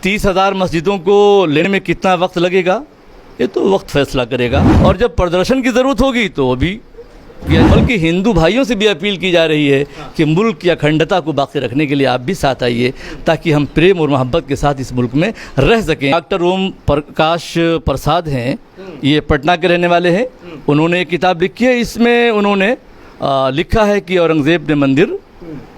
30,000 मस्जिदों को लेने में कितना वक्त लगेगा, ये तो वक्त फैसला करेगा। और जब प्रदर्शन की ज़रूरत होगी तो वो भी, बल्कि हिंदू भाइयों से भी अपील की जा रही है कि मुल्क की अखंडता को बाकी रखने के लिए आप भी साथ आइए, ताकि हम प्रेम और मोहब्बत के साथ इस मुल्क में रह सकें। डॉक्टर ओम प्रकाश प्रसाद हैं, ये पटना के रहने वाले हैं। उन्होंने एक किताब लिखी है, इसमें उन्होंने लिखा है कि औरंगज़ेब ने मंदिर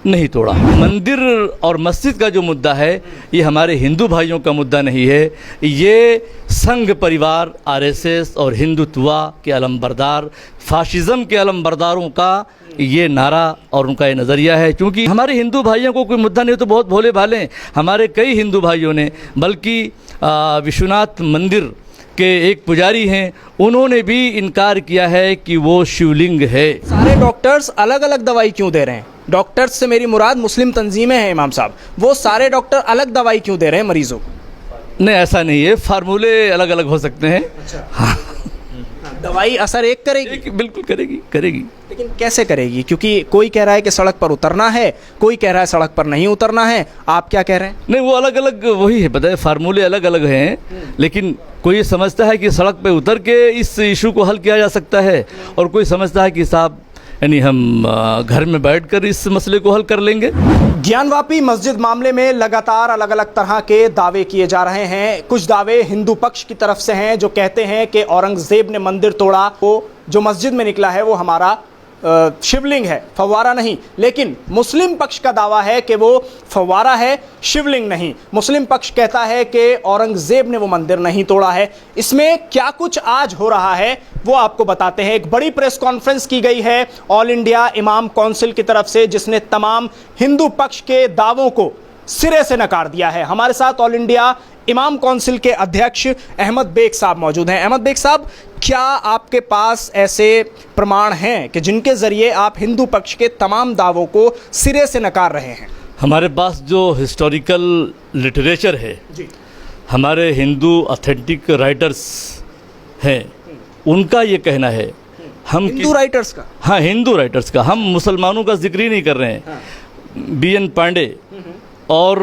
नहीं तोड़ा। मंदिर और मस्जिद का जो मुद्दा है ये हमारे हिंदू भाइयों का मुद्दा नहीं है, ये संघ परिवार, आरएसएस और हिंदुत्वा के अलमबरदार, फाशिज़म के अलमबरदारों का ये नारा और उनका ये नज़रिया है। क्योंकि हमारे हिंदू भाइयों को कोई मुद्दा नहीं, तो बहुत भोले भाले हैं हमारे कई हिंदू भाइयों ने, बल्कि विश्वनाथ मंदिर के एक पुजारी हैं, उन्होंने भी इनकार किया है कि वो शिवलिंग है। सारे डॉक्टर्स अलग अलग दवाई क्यों दे रहे हैं? डॉक्टर्स से मेरी मुराद मुस्लिम तंजीमें हैं इमाम साहब, वो सारे डॉक्टर अलग दवाई क्यों दे रहे हैं मरीजों को? नहीं, ऐसा नहीं है, फार्मूले अलग अलग हो सकते हैं। अच्छा। हाँ, दवाई असर एक करेगी? बिल्कुल करेगी। लेकिन कैसे करेगी? क्योंकि कोई कह रहा है कि सड़क पर उतरना है, कोई कह रहा है सड़क पर नहीं उतरना है, आप क्या कह रहे हैं? नहीं, वो अलग अलग वही है, पता है, फार्मूले अलग अलग हैं। लेकिन कोई ये समझता है कि सड़क पे उतर के इस इशू को हल किया जा सकता है, और कोई समझता है कि साहब यानी हम घर में बैठकर इस मसले को हल कर लेंगे। ज्ञानवापी मस्जिद मामले में लगातार अलग अलग तरह के दावे किए जा रहे हैं। कुछ दावे हिंदू पक्ष की तरफ से हैं जो कहते हैं कि औरंगजेब ने मंदिर तोड़ा, वो जो मस्जिद में निकला है वो हमारा शिवलिंग है, फव्वारा नहीं। लेकिन मुस्लिम पक्ष का दावा है कि वो फव्वारा है, शिवलिंग नहीं। मुस्लिम पक्ष कहता है कि औरंगजेब ने वो मंदिर नहीं तोड़ा है। इसमें क्या कुछ आज हो रहा है वो आपको बताते हैं। एक बड़ी प्रेस कॉन्फ्रेंस की गई है ऑल इंडिया इमाम काउंसिल की तरफ से, जिसने तमाम हिंदू पक्ष के दावों को सिरे से नकार दिया है। हमारे साथ ऑल इंडिया इमाम काउंसिल के अध्यक्ष अहमद बेग साहब मौजूद हैं। अहमद बेग साहब, क्या आपके पास ऐसे प्रमाण हैं कि जिनके ज़रिए आप हिंदू पक्ष के तमाम दावों को सिरे से नकार रहे हैं? हमारे पास जो हिस्टोरिकल लिटरेचर है जी, हमारे हिंदू ऑथेंटिक राइटर्स हैं, उनका ये कहना है। हम हिंदू राइटर्स का? हाँ, हिंदू राइटर्स का। हम मुसलमानों का जिक्र ही नहीं कर रहे हैं। हाँ। BN पांडे और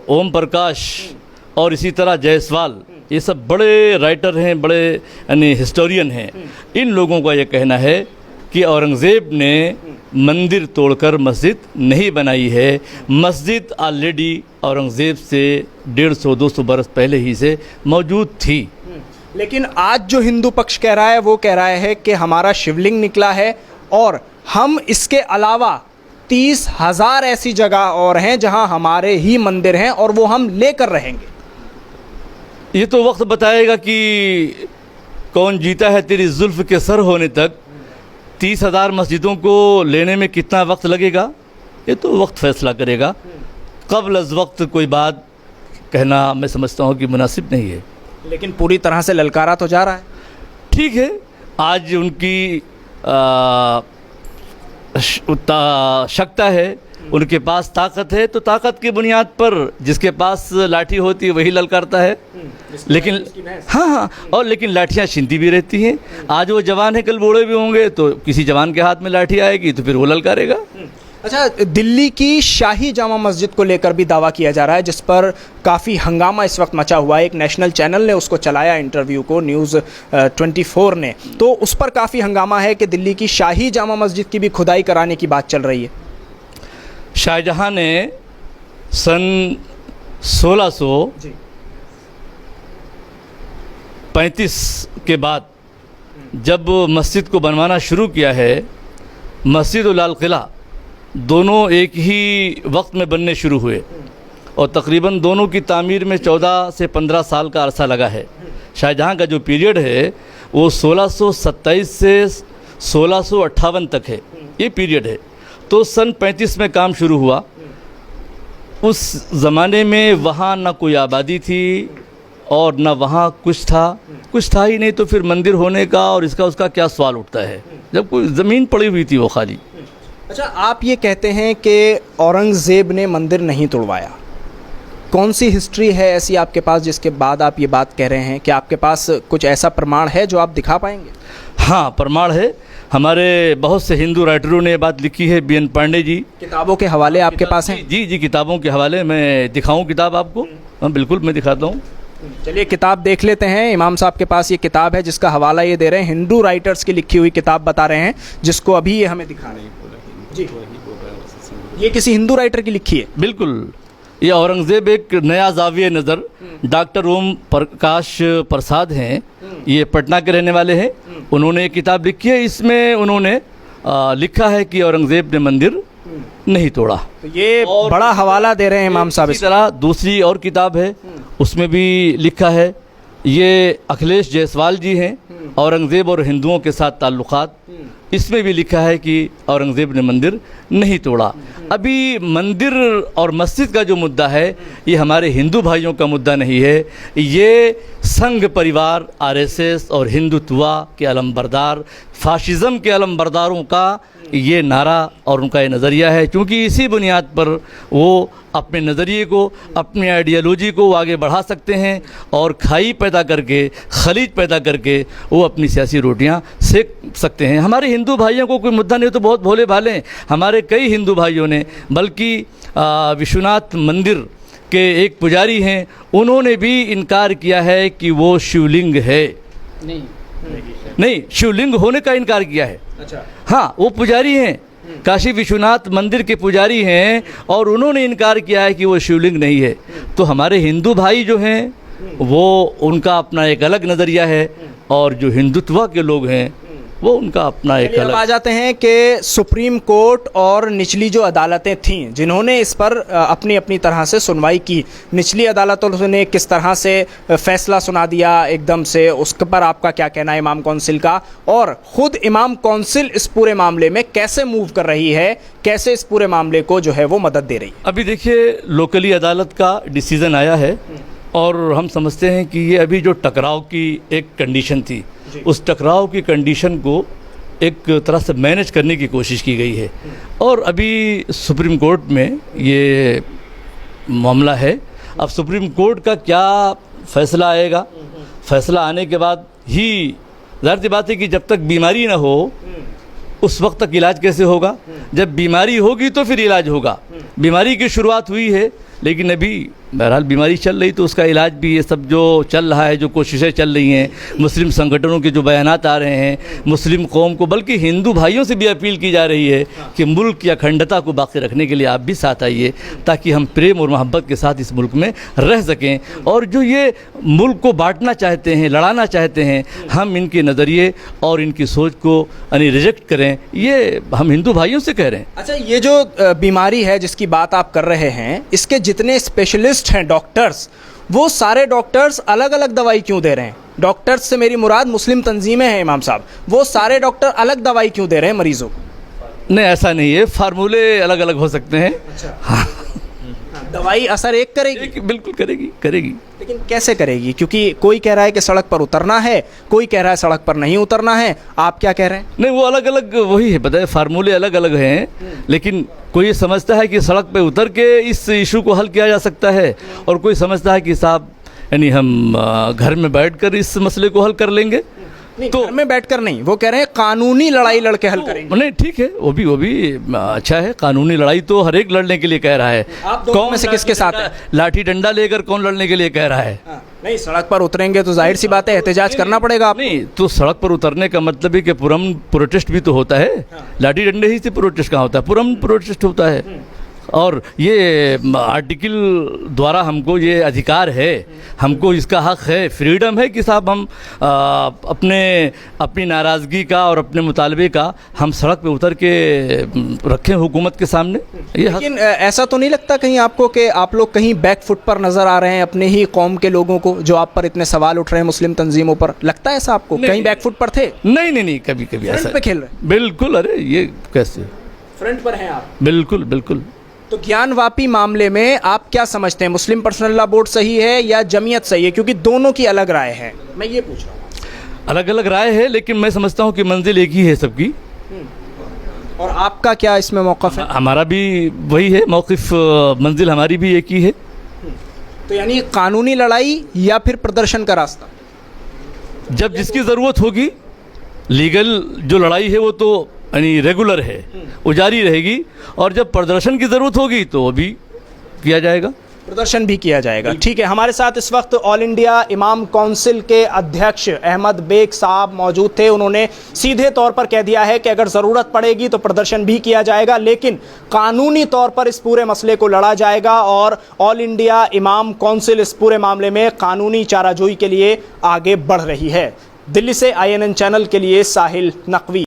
ओम प्रकाश और इसी तरह जायसवाल, ये सब बड़े राइटर हैं, बड़े यानी हिस्टोरियन हैं। इन लोगों का ये कहना है कि औरंगज़ेब ने मंदिर तोड़कर मस्जिद नहीं बनाई है। मस्जिद ऑलरेडी औरंगज़ेब से 150-200 बरस पहले ही से मौजूद थी। लेकिन आज जो हिंदू पक्ष कह रहा है वो कह रहा है कि हमारा शिवलिंग निकला है, और हम इसके अलावा 30,000 ऐसी जगह और हैं जहां हमारे ही मंदिर हैं और वो हम लेकर रहेंगे। ये तो वक्त बताएगा कि कौन जीता है। तेरी जुल्फ के सर होने तक 30,000 मस्जिदों को लेने में कितना वक्त लगेगा, ये तो वक्त फैसला करेगा। कब्ल अज़ वक्त कोई बात कहना मैं समझता हूँ कि मुनासिब नहीं है। लेकिन पूरी तरह से ललकारा तो जा रहा है। ठीक है, आज उनकी शक्ता है, उनके पास ताकत है, तो ताकत की बुनियाद पर जिसके पास लाठी होती है वही ललकारता है। लेकिन हाँ, और लेकिन लाठियाँ छिनती भी रहती हैं। आज वो जवान है, कल बूढ़े भी होंगे, तो किसी जवान के हाथ में लाठी आएगी तो फिर वो ललकारेगा। अच्छा, दिल्ली की शाही जामा मस्जिद को लेकर भी दावा किया जा रहा है, जिस पर काफ़ी हंगामा इस वक्त मचा हुआ है। एक नेशनल चैनल ने उसको चलाया इंटरव्यू को, न्यूज़ 24 ने, तो उस पर काफ़ी हंगामा है कि दिल्ली की शाही जामा मस्जिद की भी खुदाई कराने की बात चल रही है। शाहजहाँ ने सन 1635 के बाद जब मस्जिद को बनवाना शुरू किया है, मस्जिद और लाल किला दोनों एक ही वक्त में बनने शुरू हुए, और तकरीबन दोनों की तामीर में 14 से 15 साल का अरसा लगा है। शाहजहाँ का जो पीरियड है वो 1627 से 1658 तक है, ये पीरियड है। तो सन 35 में काम शुरू हुआ। उस ज़माने में वहाँ ना कोई आबादी थी और ना वहाँ कुछ था ही नहीं, तो फिर मंदिर होने का और इसका उसका क्या सवाल उठता है, जब कोई ज़मीन पड़ी हुई थी वो खाली। अच्छा, आप ये कहते हैं कि औरंगज़ेब ने मंदिर नहीं तोड़वाया, कौन सी हिस्ट्री है ऐसी आपके पास जिसके बाद आप ये बात कह रहे हैं? कि आपके पास कुछ ऐसा प्रमाण है जो आप दिखा पाएंगे? हाँ, प्रमाण है। हमारे बहुत से हिंदू राइटरों ने बात लिखी है। BN पांडे जी, किताबों के हवाले आपके पास हैं? जी, किताबों के हवाले मैं दिखाऊं किताब आपको? हाँ बिल्कुल, मैं दिखाता हूँ। चलिए किताब देख लेते हैं। इमाम साहब के पास ये किताब है जिसका हवाला ये दे रहे हैं, हिंदू राइटर्स की लिखी हुई किताब बता रहे हैं, जिसको अभी ये हमें दिखा रहे हैं जी। ये किसी हिंदू राइटर की लिखी है? बिल्कुल, ये औरंगज़ेब एक नया ज़ाविया नज़र, डॉक्टर ओम प्रकाश प्रसाद हैं, ये पटना के रहने वाले हैं। उन्होंने ये किताब लिखी है। इसमें उन्होंने लिखा है कि औरंगज़ेब ने मंदिर नहीं तोड़ा। तो ये बड़ा हवाला दे रहे हैं इमाम साहब। इसी तरह दूसरी और किताब है, उसमें भी लिखा है, ये अखिलेश जायसवाल जी हैं, औरंगज़ेब और हिंदुओं के साथ ताल्लुक़ात। इसमें भी लिखा है कि औरंगज़ेब ने मंदिर नहीं तोड़ा। अभी मंदिर और मस्जिद का जो मुद्दा है, ये हमारे हिंदू भाइयों का मुद्दा नहीं है, ये संघ परिवार, आरएसएस और हिंदुत्वा के अलमबरदार, फाशिज़म के अलमबरदारों का ये नारा और उनका ये नज़रिया है। क्योंकि इसी बुनियाद पर वो अपने नज़रिए को, अपनी आइडियोलॉजी को आगे बढ़ा सकते हैं और खाई पैदा करके, खलीज पैदा करके वो अपनी सियासी रोटियां सेक सकते हैं। हमारे हिंदू भाइयों को कोई मुद्दा नहीं हो तो बहुत भोले भाले हैं। हमारे कई हिंदू भाइयों ने, बल्कि विश्वनाथ मंदिर के एक पुजारी हैं, उन्होंने भी इनकार किया है कि वो शिवलिंग है। नहीं, शिवलिंग होने का इनकार किया है। अच्छा। हाँ, वो पुजारी हैं, काशी विश्वनाथ मंदिर के पुजारी हैं, और उन्होंने इनकार किया है कि वो शिवलिंग नहीं है। तो हमारे हिंदू भाई जो हैं वो, उनका अपना एक अलग नज़रिया है, और जो हिंदुत्व के लोग हैं वो उनका अपना एक अलग। आ जाते हैं कि सुप्रीम कोर्ट और निचली जो अदालतें थीं जिन्होंने इस पर अपनी अपनी तरह से सुनवाई की, निचली अदालतों ने किस तरह से फैसला सुना दिया एकदम से, उसके पर आपका क्या कहना है इमाम कौंसिल का? और ख़ुद इमाम कौंसिल इस पूरे मामले में कैसे मूव कर रही है, कैसे इस पूरे मामले को जो है वो मदद दे रही है? अभी देखिए, लोकली अदालत का डिसीज़न आया है, और हम समझते हैं कि ये अभी जो टकराव की एक कंडीशन थी, उस टकराव की कंडीशन को एक तरह से मैनेज करने की कोशिश की गई है। और अभी सुप्रीम कोर्ट में ये मामला है। अब सुप्रीम कोर्ट का क्या फैसला आएगा, फैसला आने के बाद ही ज़ाहिर सी बात है कि जब तक बीमारी ना हो उस वक्त तक इलाज कैसे होगा। जब बीमारी होगी तो फिर इलाज होगा। बीमारी की शुरुआत हुई है, लेकिन अभी बहरहाल बीमारी चल रही, तो उसका इलाज भी, ये सब जो चल रहा है, जो कोशिशें चल रही हैं, मुस्लिम संगठनों के जो बयानात आ रहे हैं, मुस्लिम कौम को, बल्कि हिंदू भाइयों से भी अपील की जा रही है कि मुल्क की अखंडता को बाकी रखने के लिए आप भी साथ आइए, ताकि हम प्रेम और मोहब्बत के साथ इस मुल्क में रह सकें। और जो ये मुल्क को बांटना चाहते हैं, लड़ाना चाहते हैं, हम इनके नज़रिए और इनकी सोच को यानी रिजेक्ट करें, ये हम हिंदू भाइयों से कह रहे हैं। अच्छा, ये जो बीमारी है जिसकी बात आप कर रहे हैं, इसके जितने स्पेशलिस्ट हैं डॉक्टर्स, वो सारे डॉक्टर्स अलग अलग दवाई क्यों दे रहे हैं? डॉक्टर्स से मेरी मुराद मुस्लिम तंजीमें हैं इमाम साहब, वो सारे डॉक्टर अलग दवाई क्यों दे रहे हैं मरीजों को? नहीं, ऐसा नहीं है, फार्मूले अलग अलग हो सकते हैं। अच्छा। हाँ, दवाई असर एक करेगी? बिल्कुल करेगी। लेकिन कैसे करेगी? क्योंकि कोई कह रहा है कि सड़क पर उतरना है, कोई कह रहा है सड़क पर नहीं उतरना है, आप क्या कह रहे हैं? नहीं, वो अलग अलग वही है, पता है, फार्मूले अलग अलग हैं, लेकिन कोई ये समझता है कि सड़क पे उतर के इस इशू को हल किया जा सकता है, और कोई समझता है कि साहब यानी हम घर में बैठकर इस मसले को हल कर लेंगे। नहीं, तो घर में बैठकर नहीं, वो कह रहे हैं कानूनी लड़ाई लड़के हल करेंगे। नहीं, ठीक है, वो भी अच्छा है। कानूनी लड़ाई तो हर एक लड़ने के लिए कह रहा है। आप दोनों में से किसके साथ है? लाठी डंडा लेकर कौन लड़ने के लिए कह रहा है? नहीं, सड़क पर उतरेंगे तो जाहिर सी बात है एहतजाज करना पड़ेगा आपको। नहीं, तो सड़क पर उतरने का मतलब है कि पुरम प्रोटेस्ट भी तो होता है। लाठी डंडे ही से प्रोटेस्ट कहाँ होता है? पुरम प्रोटेस्ट होता है। और ये आर्टिकल द्वारा हमको ये अधिकार है, हमको इसका हक है, फ्रीडम है कि साहब हम अपनी नाराज़गी का और अपने मुतालबे का हम सड़क पे उतर के रखें हुकूमत के सामने। ये लेकिन ऐसा तो नहीं लगता कहीं आपको कि आप लोग कहीं बैक फुट पर नज़र आ रहे हैं अपने ही कौम के लोगों को, जो आप पर इतने सवाल उठ रहे हैं मुस्लिम तंजीमों पर? लगता है ऐसा आपको? कहीं बैक फुट पर थे? नहीं, कभी ऐसा फ्रंट पे खेल रहे? बिल्कुल। अरे ये कैसे फ्रंट पर हैं आप? बिल्कुल। तो ज्ञानवापी मामले में आप क्या समझते हैं, मुस्लिम पर्सनल लॉ बोर्ड सही है या जमीयत सही है? क्योंकि दोनों की अलग राय है, मैं ये पूछ रहा हूँ। अलग अलग राय है, लेकिन मैं समझता हूँ कि मंजिल एक ही है सबकी। और आपका क्या इसमें मौक़िफ़ है? हमारा भी वही है मौक़िफ़, मंजिल हमारी भी एक ही है। तो यानी कानूनी लड़ाई या फिर प्रदर्शन का रास्ता? जब जिसकी ज़रूरत होगी, लीगल जो लड़ाई है वो तो यानी रेगुलर है, वो जारी रहेगी, और जब प्रदर्शन की ज़रूरत होगी तो वो भी किया जाएगा। प्रदर्शन भी किया जाएगा। ठीक है, हमारे साथ इस वक्त ऑल इंडिया इमाम काउंसिल के अध्यक्ष अहमद बेग साहब मौजूद थे। उन्होंने सीधे तौर पर कह दिया है कि अगर ज़रूरत पड़ेगी तो प्रदर्शन भी किया जाएगा, लेकिन कानूनी तौर पर इस पूरे मसले को लड़ा जाएगा और ऑल इंडिया इमाम काउंसिल इस पूरे मामले में कानूनी चाराजोई के लिए आगे बढ़ रही है। दिल्ली से INN चैनल के लिए साहिल नकवी।